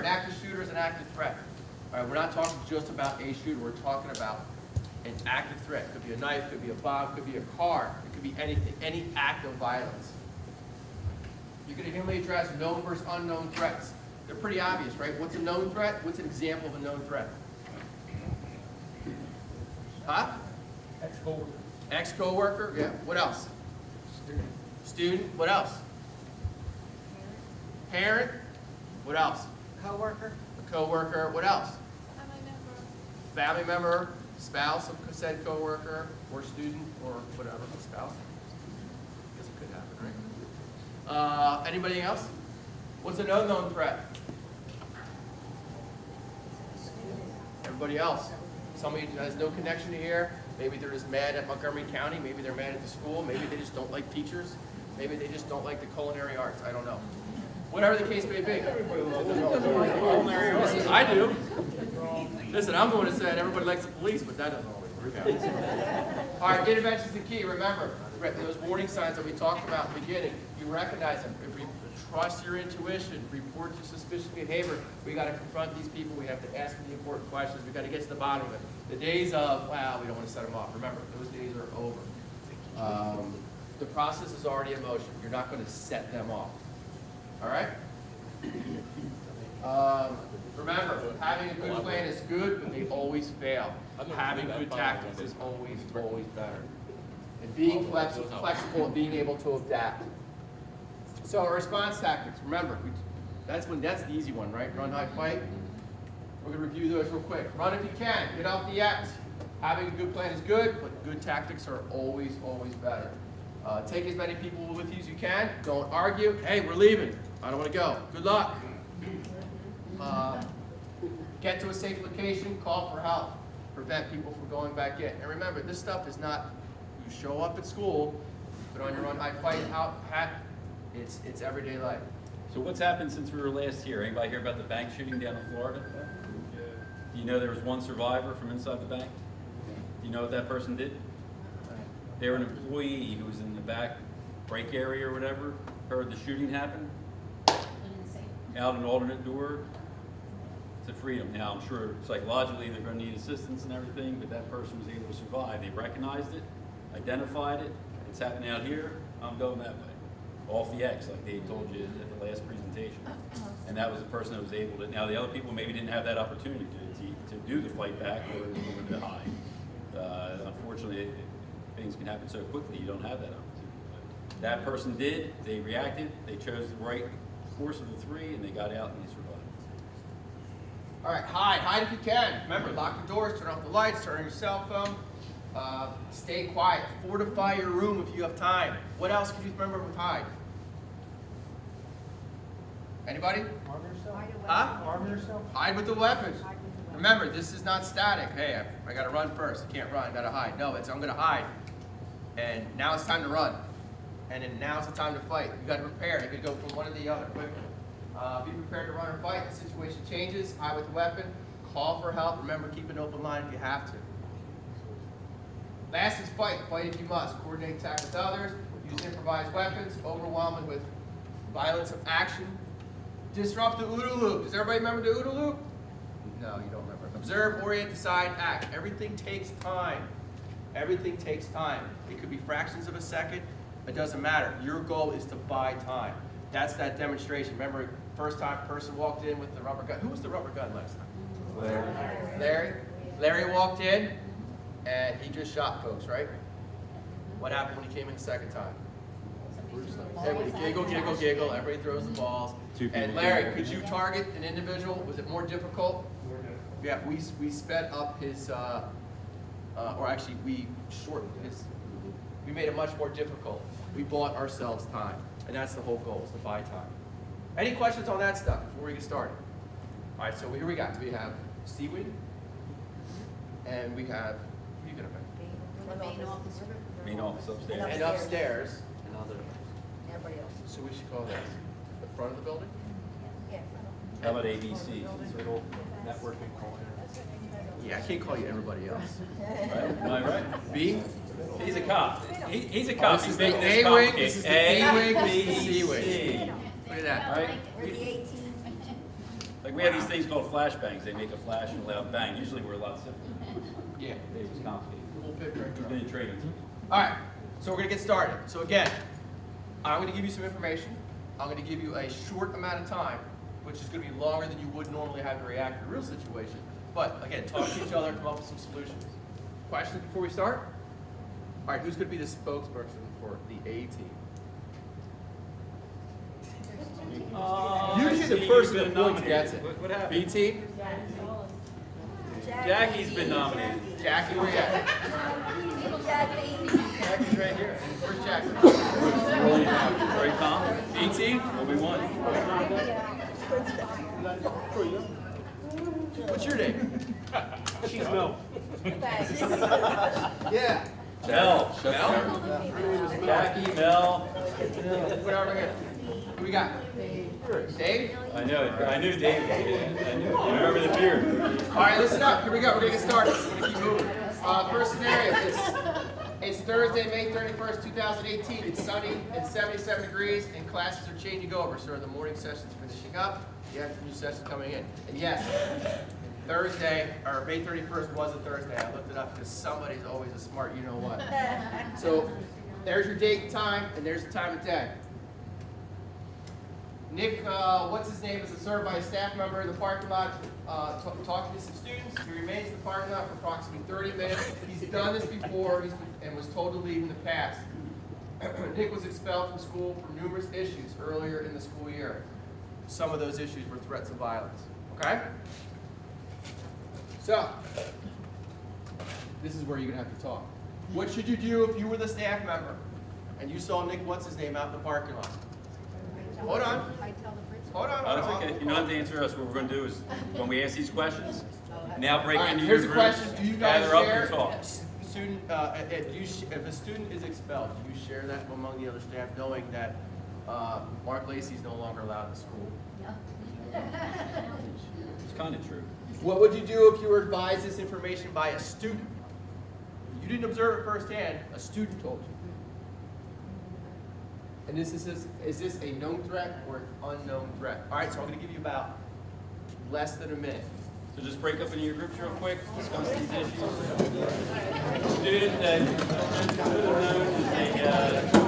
an active shooter is an active threat. All right, we're not talking just about a shooter. We're talking about an active threat. It could be a knife, could be a bomb, could be a car, it could be anything, any act of violence. You're going to hear me address known versus unknown threats. They're pretty obvious, right? What's a known threat? What's an example of a known threat? Huh? Ex-coworker. Ex-coworker, yeah. What else? Student. Student, what else? Parent, what else? Coworker. A coworker, what else? Family member. Family member, spouse of said coworker, or student, or whatever, a spouse. Guess it could happen, right? Anybody else? What's an unknown threat? Everybody else? Somebody who has no connection to here. Maybe they're just mad at Montgomery County. Maybe they're mad at the school. Maybe they just don't like teachers. Maybe they just don't like the culinary arts. I don't know. Whatever the case may be. Listen, I do. Listen, I'm the one that said everybody likes the police, but that doesn't always work out. All right, intervention's the key. Remember, those warning signs that we talked about in the beginning, you recognize them. Trust your intuition, report your suspicious behavior. We got to confront these people. We have to ask them the important questions. We got to get to the bottom of it. The days of, wow, we don't want to set them off. Remember, those days are over. The process is already in motion. You're not going to set them off. All right? Remember, having a good plan is good, but they always fail. Having good tactics is always, always better. And being flexible and being able to adapt. So our response tactics, remember, that's the easy one, right? Run, hide, fight. We're going to review those real quick. Run if you can. Get off the X. Having a good plan is good, but good tactics are always, always better. Take as many people with you as you can. Don't argue. Hey, we're leaving. I don't want to go. Good luck. Get to a safe location. Call for help. Prevent people from going back in. And remember, this stuff is not, you show up at school, put on your run, hide, fight hat. It's everyday life. So what's happened since we were last here? Anybody hear about the bank shooting down in Florida? Do you know there was one survivor from inside the bank? Do you know what that person did? They were an employee who was in the back break area or whatever, heard the shooting happen, out an alternate door to freedom. Now, I'm sure psychologically they're going to need assistance and everything, but that person was able to survive. They recognized it, identified it. It's happening out here. I'm going that way. Off the X, like they told you at the last presentation. And that was the person that was able to. Now, the other people maybe didn't have that opportunity to do the fight back or to hide. Unfortunately, things can happen so quickly, you don't have that opportunity. But that person did, they reacted, they chose the right course of the three, and they got out and they survived. All right, hide if you can. Remember, lock your doors, turn off the lights, turn on your cell phone. Stay quiet. Fortify your room if you have time. What else could you remember with hide? Anybody? Arm yourself. Huh? Arm yourself. Hide with the weapons. Remember, this is not static. Hey, I got to run first. I can't run. I got to hide. No, I'm going to hide. And now it's time to run. And then now it's the time to fight. You got to prepare. You could go from one to the other quickly. Be prepared to run or fight. The situation changes. Hide with the weapon. Call for help. Remember, keep an open line if you have to. Last is fight. Fight if you must. Coordinate attack with others. Use improvised weapons. Overwhelm with violence of action. Disrupt the OODA loop. Does everybody remember the OODA loop? No, you don't remember. Observe, orient, decide, act. Everything takes time. Everything takes time. It could be fractions of a second. It doesn't matter. Your goal is to buy time. That's that demonstration. Remember, first time person walked in with the rubber gun. Who was the rubber gun last time? Larry. Larry walked in, and he just shot folks, right? What happened when he came in the second time? Everybody giggle, giggle, giggle. Everybody throws the balls. And Larry, could you target an individual? Was it more difficult? Yeah, we sped up his, or actually we shortened his, we made it much more difficult. We bought ourselves time. And that's the whole goal, is to buy time. Any questions on that stuff before we get started? All right, so here we got, we have seaweed, and we have, who are you gonna pick? Main office upstairs. And upstairs, Everybody else. so we should call this the front of the building? Yeah. How about ABC? Networking call. Yeah, I can't call you everybody else. Right? Am I right? B? He's a cop. He's a cop. This He's is the making this A wing, complicated. this is the A wing, this is the C B, wing. C. Look at that. Right? We're the 18. Like Like we have these things called flashbangs. They make a flash and a loud bang. Usually we're a lot simpler. Yeah. It was complicated. We'll pick right We've there. been in trading. All right, so we're gonna get started. So again, I'm gonna give you some information. I'm gonna give you a short amount of time, which is gonna be longer than you would normally have to react to a real situation. But again, talk to each other, come up with some solutions. Questions before we start? All right, who's gonna be the spokesperson for the A team? Usually the person that points gets it. What happened? B team? Jackie's been nominated. Jackie, where you at? Jackie's right here. Where's Jackie? Very calm. B team? Well, we won. What's your name? She's no. Yeah. Mel. Mel? Jackie, Mel. Put over here. Who we got? Dave? I knew Dave. I knew. I remember the beard. All right, listen up. Here we go. We're gonna get started. We're gonna keep moving. First scenario. It's Thursday, May 31st, 2018. It's sunny and 77 degrees, and classes are changing over. So the morning session's finishing up. The afternoon session's coming in. And yes, Thursday, or May 31st was a Thursday. I looked it up because somebody's always a smart you know what. So there's your date and time, and there's the time of day. Nick, what's his name, is served by a staff member in the parking lot, talking to some students. He remains in the parking lot for approximately 30 minutes. He's done this before and was told to leave in the past. Nick was expelled from school for numerous issues earlier in the school year. Some of those issues were threats of violence. Okay? So, this is where you're gonna have to talk. What should you do if you were the staff member and you saw Nick, what's his name, out in the parking lot? Hold on. I tell the principal. Hold on. Oh, that's okay. You don't have to answer us. What we're going to do is, when we ask these questions, now break All right, into your here's the groups, question. Do you guys gather up share? and talk. Student, if a student is expelled, do you share that among the other staff, knowing that Mark Lacey is no longer allowed in school? It's kind of true. What would you do if you were advised this information by a student? You didn't observe it firsthand. A student told you. And is this a known threat or an unknown threat? All right, so I'm going to give you about less than a minute. So just break up into your groups real quick, discuss these issues. Student that should have known is a